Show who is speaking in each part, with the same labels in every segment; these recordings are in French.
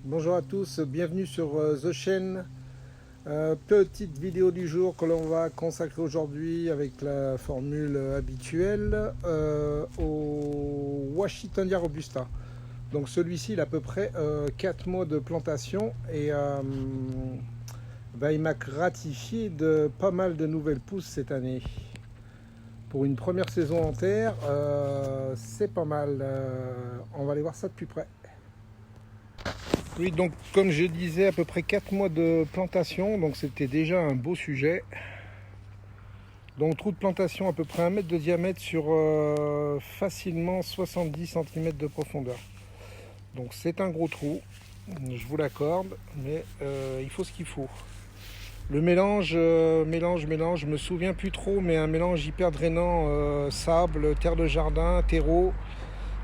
Speaker 1: Bonjour à tous, bienvenue sur The chaîne. Petite vidéo du jour que l'on va consacrer aujourd'hui avec la formule habituelle au Washingtonia Robusta. Donc celui-ci il a à peu près 4 mois de plantation et il m'a gratifié de pas mal de nouvelles pousses cette année. Pour une première saison en terre, c'est pas mal. On va aller voir ça de plus près. Oui, donc comme je disais, à peu près 4 mois de plantation, donc c'était déjà un beau sujet. Donc trou de plantation à peu près 1 mètre de diamètre sur facilement 70 cm de profondeur. Donc c'est un gros trou, je vous l'accorde, mais il faut ce qu'il faut. Le mélange, je me souviens plus trop, mais un mélange hyper drainant, sable, terre de jardin, terreau,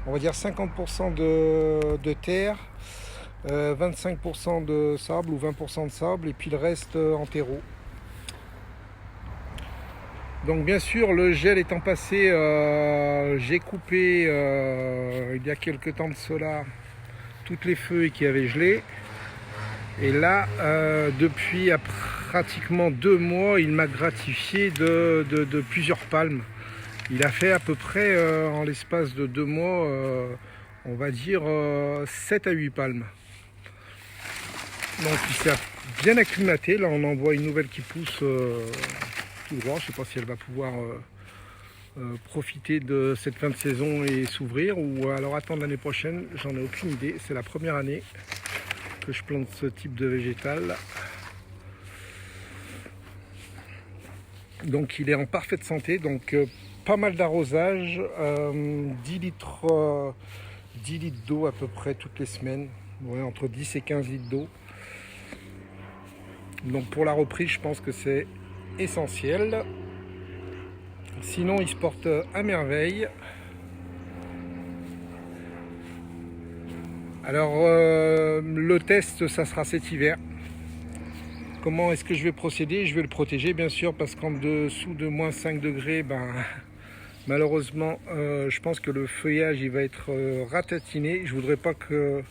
Speaker 1: on va dire 50% de terre, 25% de sable ou 20% de sable et puis le reste en terreau. Donc bien sûr le gel étant passé, j'ai coupé il y a quelques temps de cela toutes les feuilles qui avaient gelé. Et là depuis pratiquement 2 mois il m'a gratifié de plusieurs palmes. Il a fait à peu près en l'espace de 2 mois on va dire 7 à 8 palmes. Donc il s'est bien acclimaté. Là on en voit une nouvelle qui pousse tout droit. Je ne sais pas si elle va pouvoir profiter de cette fin de saison et s'ouvrir ou alors attendre l'année prochaine. J'en ai aucune idée. C'est la première année que je plante ce type de végétal. Donc il est en parfaite santé. Donc pas mal d'arrosage. 10 litres d'eau à peu près toutes les semaines. Ouais, entre 10 et 15 litres d'eau. Donc pour la reprise, je pense que c'est essentiel. Sinon, il se porte à merveille. Alors, le test, ça sera cet hiver. Comment est-ce que je vais procéder? Je vais le protéger, bien sûr, parce qu'en dessous de moins 5 degrés, malheureusement, je pense que le feuillage il va être ratatiné. Je voudrais pas que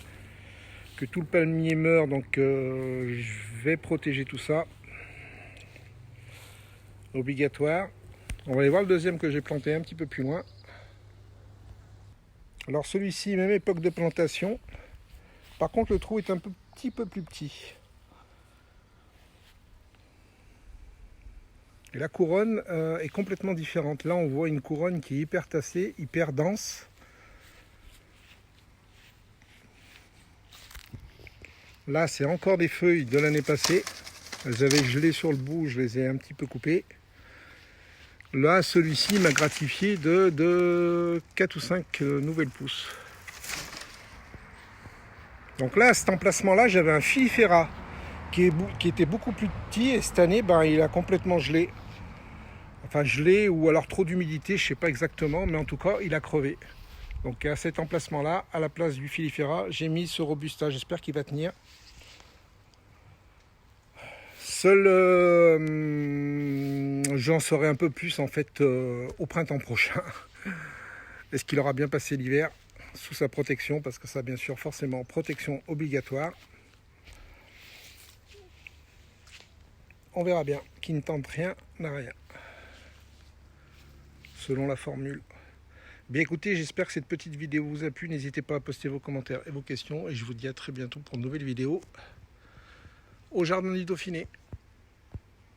Speaker 1: tout le palmier meure, donc je vais protéger tout ça. Obligatoire. On va aller voir le deuxième que j'ai planté un petit peu plus loin. Alors celui-ci, même époque de plantation. Par contre, le trou est un petit peu plus petit. Et la couronne est complètement différente. Là, on voit une couronne qui est hyper tassée, hyper dense. Là, c'est encore des feuilles de l'année passée. Elles avaient gelé sur le bout, je les ai un petit peu coupées. Là, celui-ci m'a gratifié de 4 ou 5 nouvelles pousses. Donc là, à cet emplacement-là, j'avais un filifera qui était beaucoup plus petit. Et cette année, il a complètement gelé. Enfin, gelé ou alors trop d'humidité, je ne sais pas exactement. Mais en tout cas, il a crevé. Donc à cet emplacement-là, à la place du filifera, j'ai mis ce robusta. J'espère qu'il va tenir. Seul, j'en saurai un peu plus en fait au printemps prochain. Est-ce qu'il aura bien passé l'hiver sous sa protection? Parce que ça, bien sûr, forcément, protection obligatoire. On verra bien. Qui ne tente rien n'a rien. Selon la formule. Bien écoutez, j'espère que cette petite vidéo vous a plu. N'hésitez pas à poster vos commentaires et vos questions. Et je vous dis à très bientôt pour une nouvelle vidéo au Jardin du Dauphiné.